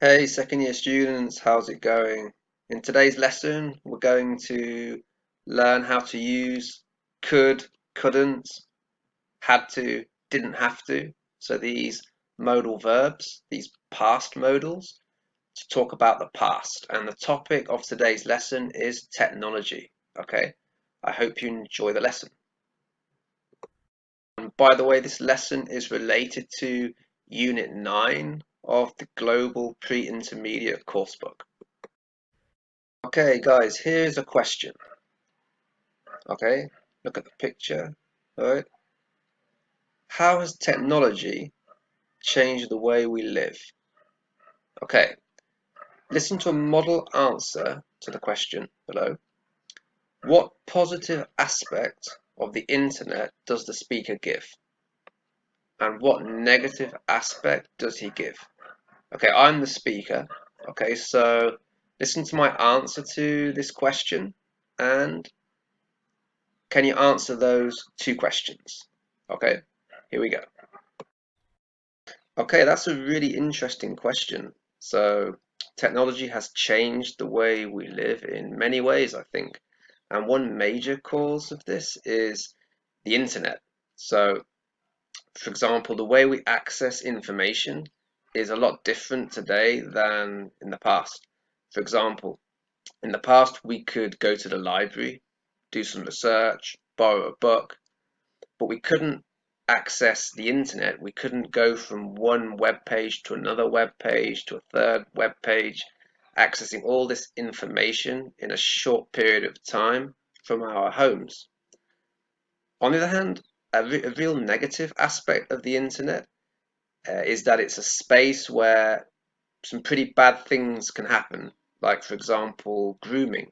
Hey, second year students, how's it going? In today's lesson, we're going to learn how to use could, couldn't, had to, didn't have to. So these modal verbs, these past modals, to talk about the past. And the topic of today's lesson is technology. Okay, I hope you enjoy the lesson. And by the way, this lesson is related to Unit 9 of the Global Pre-Intermediate Coursebook. Okay, guys, here's a question. Okay, look at the picture. All right. How has technology changed the way we live? Okay, listen to a model answer to the question below. What positive aspect of the internet does the speaker give? And what negative aspect does he give? Okay, I'm the speaker. Okay, so listen to my answer to this question and can you answer those two questions? Okay, here we go. Okay, that's a really interesting question. So, technology has changed the way we live in many ways, I think. And one major cause of this is the internet. So, for example, the way we access information is a lot different today than in the past. For example, in the past, we could go to the library, do some research, borrow a book, but we couldn't access the internet. We couldn't go from one web page to another web page to a third web page, accessing all this information in a short period of time from our homes. On the other hand, a real negative aspect of the internet is that it's a space where some pretty bad things can happen, like, for example, grooming.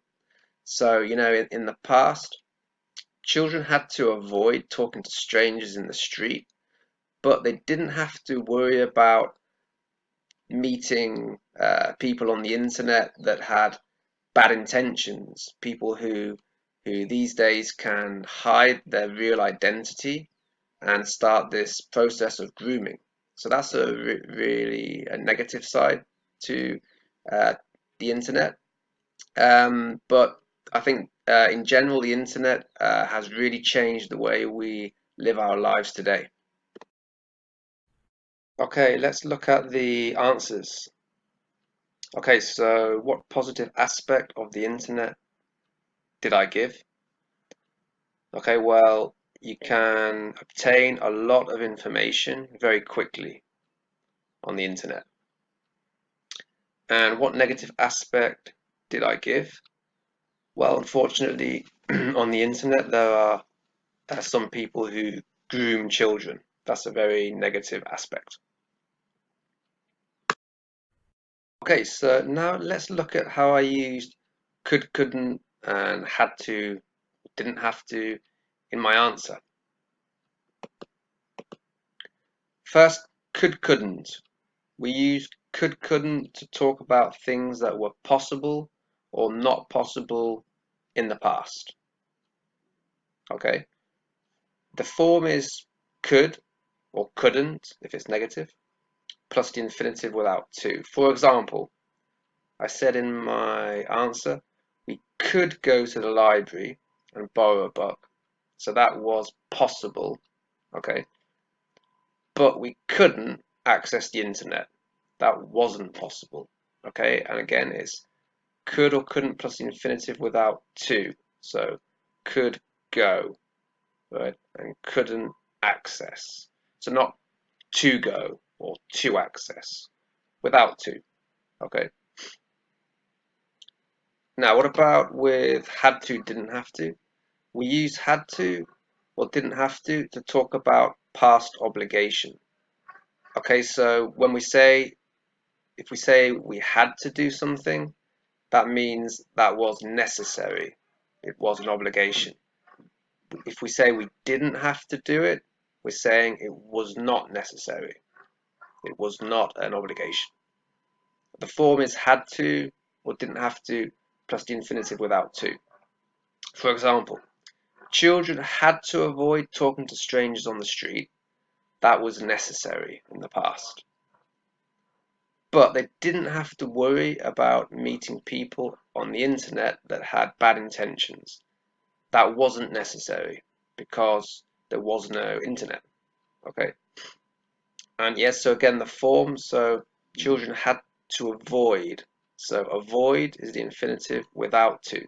So, in the past, children had to avoid talking to strangers in the street, but they didn't have to worry about meeting people on the internet that had bad intentions, people who these days can hide their real identity and start this process of grooming. So that's really a negative side to uh, the internet. But I think in general, the internet has really changed the way we live our lives today. Okay, let's look at the answers. Okay, so what positive aspect of the internet did I give? Okay, well, you can obtain a lot of information very quickly on the internet. And what negative aspect did I give? Well, unfortunately, on the internet, there are some people who groom children. That's a very negative aspect. Okay, so now let's look at how I used could, couldn't, and had to, didn't have to in my answer. First, could, couldn't. We used could, couldn't to talk about things that were possible or not possible in the past. Okay, the form is could or couldn't if it's negative, plus the infinitive without to. For example, I said in my answer, we could go to the library and borrow a book. So that was possible, okay? But we couldn't access the internet. That wasn't possible, okay? And again, it's could or couldn't plus the infinitive without to. So could go, right? And couldn't access. So not to go or to access, without to, okay? Now, what about with had to, didn't have to? We use had to or didn't have to talk about past obligation. Okay, so if we say we had to do something, that means that was necessary. It was an obligation. If we say we didn't have to do it, we're saying it was not necessary. It was not an obligation. The form is had to or didn't have to plus the infinitive without to. For example, children had to avoid talking to strangers on the street. That was necessary in the past. but they didn't have to worry about meeting people on the internet that had bad intentions. That wasn't necessary because there was no internet. Okay. And yes, so again, the form, so children had to avoid. So avoid is the infinitive without to.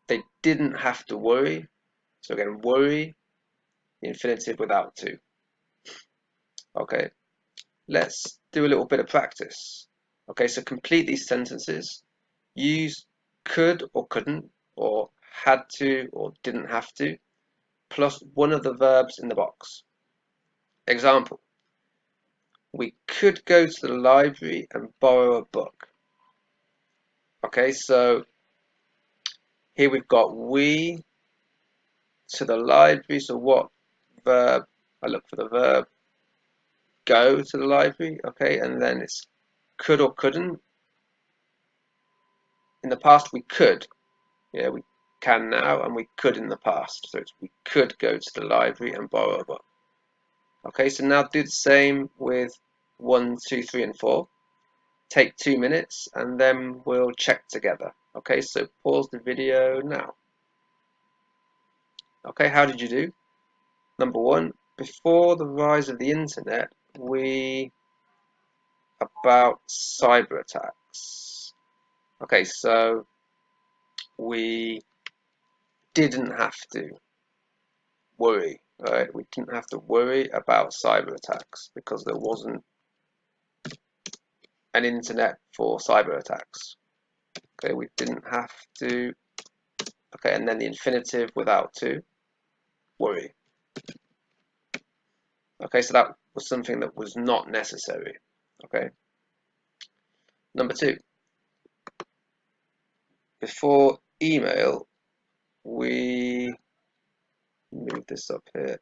They didn't have to worry. So again, worry, the infinitive without to. Okay, let's do a little bit of practice. Okay, so complete these sentences. Use could or couldn't, or had to or didn't have to, plus one of the verbs in the box. Example, we could go to the library and borrow a book. Okay, so here we've got we to the library. So what verb? I look for the verb go to the library. Okay, and then it's could or couldn't. In the past, we could. Yeah, we can now, and we could in the past. So we could go to the library and borrow a book. Okay, so now do the same with 1, 2, 3, and 4. Take 2 minutes, and then we'll check together. Okay, so pause the video now. Okay, how did you do? Number 1, before the rise of the internet, about cyber attacks. Okay, so we didn't have to worry, right? We didn't have to worry about cyber attacks because there wasn't an internet for cyber attacks. Okay, we didn't have to. Okay, and then the infinitive without to, worry. Okay, so that was something that was not necessary. Okay. Number 2, before email, we move this up here.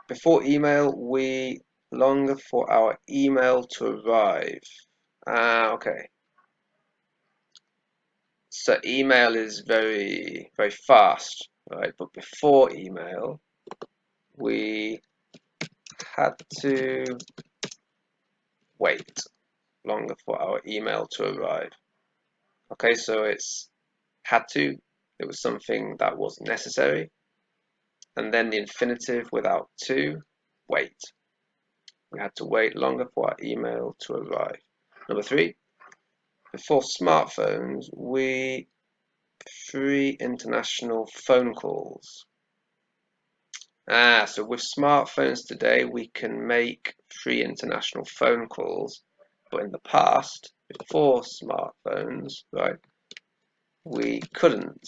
Before email, we longer for our email to arrive. Okay. So email is very, very fast, right? But before email, we had to wait longer for our email to arrive. Okay, so it's had to, it was something that was necessary. And then the infinitive without to, wait. We had to wait longer for our email to arrive. Number 3, before smartphones, we free international phone calls. So with smartphones today, we can make free international phone calls, but in the past, before smartphones, right, we couldn't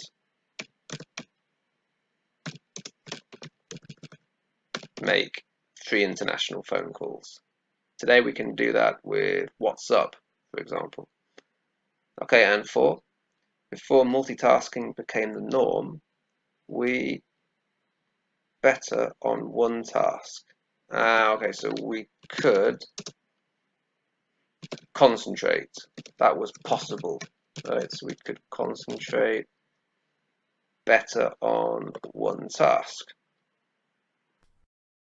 make free international phone calls. Today we can do that with WhatsApp, for example. Okay, and 4, before multitasking became the norm, we better on one task. Okay, so we could concentrate. That was possible, right? So we could concentrate better on one task.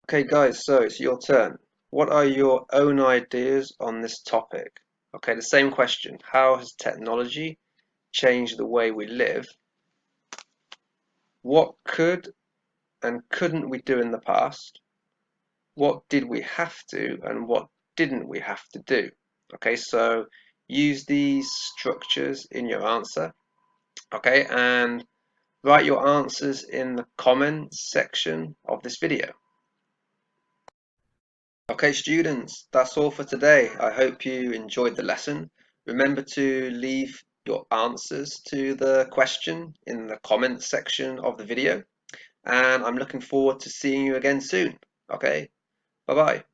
Okay, guys, so it's your turn. What are your own ideas on this topic? Okay, the same question. How has technology changed the way we live? What could and couldn't we do in the past? What did we have to and what didn't we have to do? Okay, so use these structures in your answer. Okay, and write your answers in the comments section of this video. Okay, students, that's all for today. I hope you enjoyed the lesson. Remember to leave your answers to the question in the comments section of the video. And I'm looking forward to seeing you again soon. Okay, bye-bye.